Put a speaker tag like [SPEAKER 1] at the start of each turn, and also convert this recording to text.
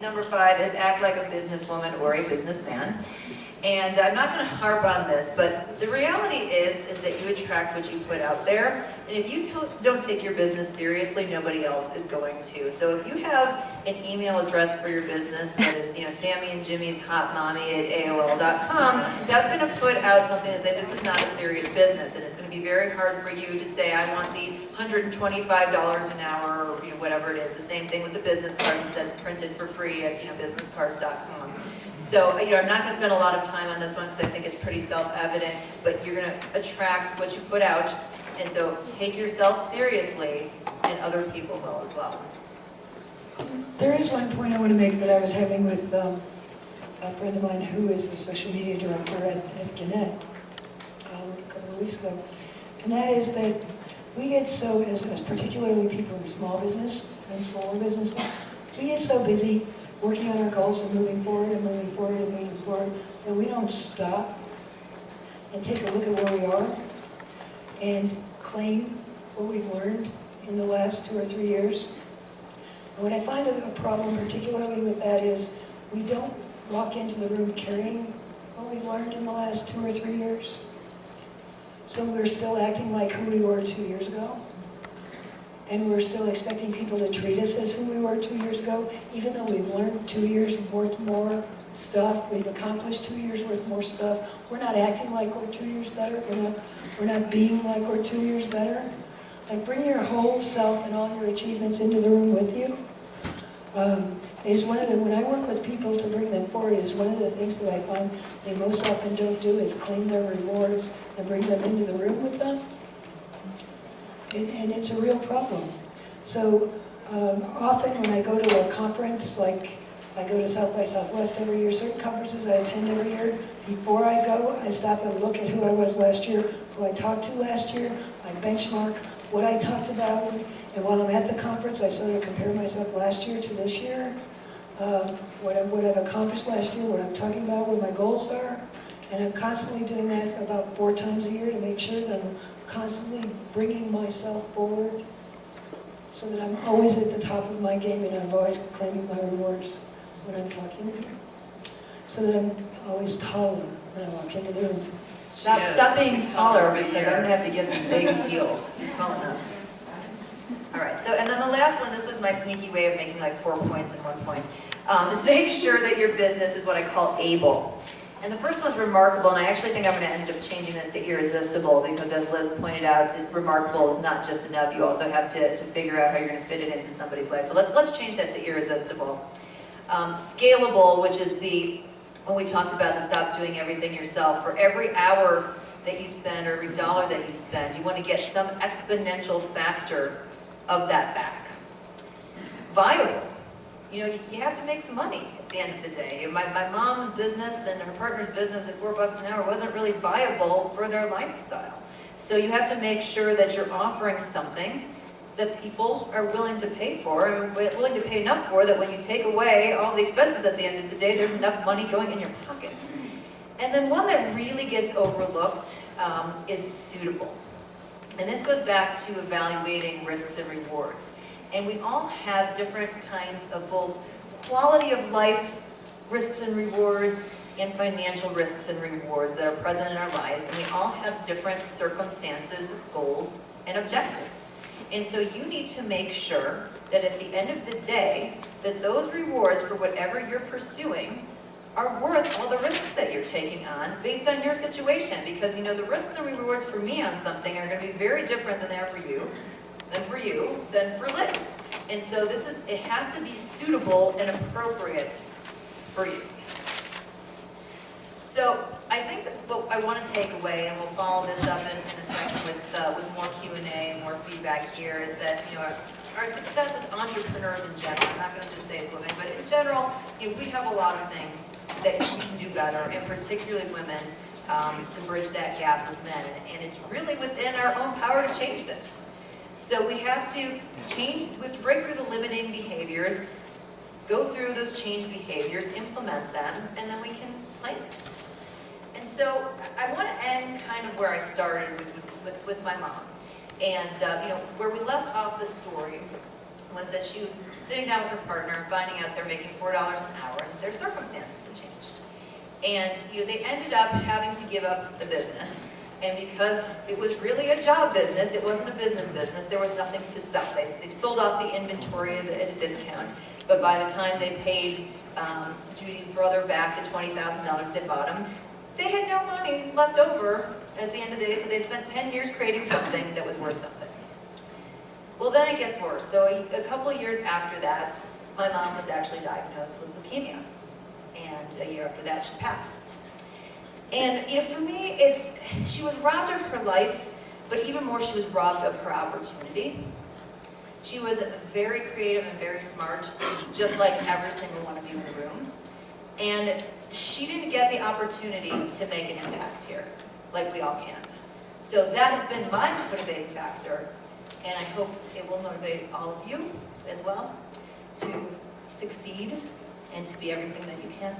[SPEAKER 1] Number 5 is act like a businesswoman or a businessman. And I'm not going to harp on this, but the reality is that you attract what you put out there. And if you don't take your business seriously, nobody else is going to. So if you have an email address for your business that is, Sammy and Jimmy's Hot Mommy at AOL.com, that's going to put out something that says this is not a serious business. And it's going to be very hard for you to say, I want the $125 an hour, or whatever it is. The same thing with the business cards that's printed for free at businesscards.com. So, I'm not going to spend a lot of time on this one because I think it's pretty self-evident, but you're going to attract what you put out, and so take yourself seriously, and other people will as well.
[SPEAKER 2] There is one point I want to make that I was having with a friend of mine who is the social media director at Gannett a couple of weeks ago, and that is that we get so, as particularly people in small business and smaller business, we get so busy working on our goals and moving forward and moving forward and moving forward, that we don't stop and take a look at where we are and claim what we've learned in the last 2 or 3 years. And what I find a problem particularly with that is we don't walk into the room carrying what we've learned in the last 2 or 3 years. So we're still acting like who we were 2 years ago. And we're still expecting people to treat us as who we were 2 years ago, even though we've learned 2 years worth more stuff, we've accomplished 2 years worth more stuff. We're not acting like we're 2 years better. We're not being like we're 2 years better. Like, bring your whole self and all your achievements into the room with you. When I work with people to bring them forward, is one of the things that I find they most often don't do is claim their rewards and bring them into the room with them. And it's a real problem. So often when I go to a conference, like I go to South by Southwest every year, certain conferences I attend every year, before I go, I stop and look at who I was last year, who I talked to last year, I benchmark what I talked about, and while I'm at the conference, I sort of compare myself last year to this year, what I've accomplished last year, what I'm talking about, what my goals are, and I'm constantly doing that about 4 times a year to make sure that I'm constantly bringing myself forward so that I'm always at the top of my game and I'm always claiming my rewards when I'm talking to you. So that I'm always taller when I walk into the room.
[SPEAKER 1] Stop being taller because I'm going to have to get some big heels. You're tall enough. All right, so, and then the last one, this was my sneaky way of making like 4 points and 1 point, is make sure that your business is what I call able. And the first one's remarkable, and I actually think I'm going to end up changing this to irresistible because, as Liz pointed out, remarkable is not just enough. You also have to figure out how you're going to fit it into somebody's life. So let's change that to irresistible. Scalable, which is when we talked about the stop doing everything yourself. For every hour that you spend or every dollar that you spend, you want to get some exponential factor of that back. Viable. You have to make some money at the end of the day. My mom's business and her partner's business at $4 an hour wasn't really viable for their lifestyle. So you have to make sure that you're offering something that people are willing to pay for, and willing to pay enough for that when you take away all the expenses at the end of the day, there's enough money going in your pocket. And then one that really gets overlooked is suitable. And this goes back to evaluating risks and rewards. And we all have different kinds of both quality of life risks and rewards and financial risks and rewards that are present in our lives. And we all have different circumstances, goals, and objectives. And so you need to make sure that at the end of the day, that those rewards for whatever you're pursuing are worth all the risks that you're taking on based on your situation. Because the risks and rewards for me on something are going to be very different than they are for you, than for Liz. And so it has to be suitable and appropriate for you. So I think that what I want to take away, and we'll follow this up in a second with more Q&A and more feedback here, is that our success as entrepreneurs in general, I'm not going to just say as women, but in general, we have a lot of things that we can do better, and particularly women, to bridge that gap with men. And it's really within our own power to change this. So we have to break through the limiting behaviors, go through those change behaviors, implement them, and then we can claim it. And so I want to end kind of where I started, which was with my mom. And where we left off the story was that she was sitting down with her partner, finding out they're making $4 an hour, and their circumstances had changed. And they ended up having to give up the business. And because it was really a job business, it wasn't a business, there was nothing to sell. They sold off the inventory at a discount, but by the time they paid Judy's brother back the $20,000 they bought him, they had no money left over at the end of the day, so they spent 10 years creating something that was worth nothing. Well, then it gets worse. So a couple of years after that, my mom was actually diagnosed with leukemia. And a year after that, she passed. And for me, she was robbed of her life, but even more, she was robbed of her opportunity. She was very creative and very smart, just like every single one of you in the room. And she didn't get the opportunity to make an impact here, like we all can. So that has been my motivating factor, and I hope it will motivate all of you as well to succeed and to be everything that you can.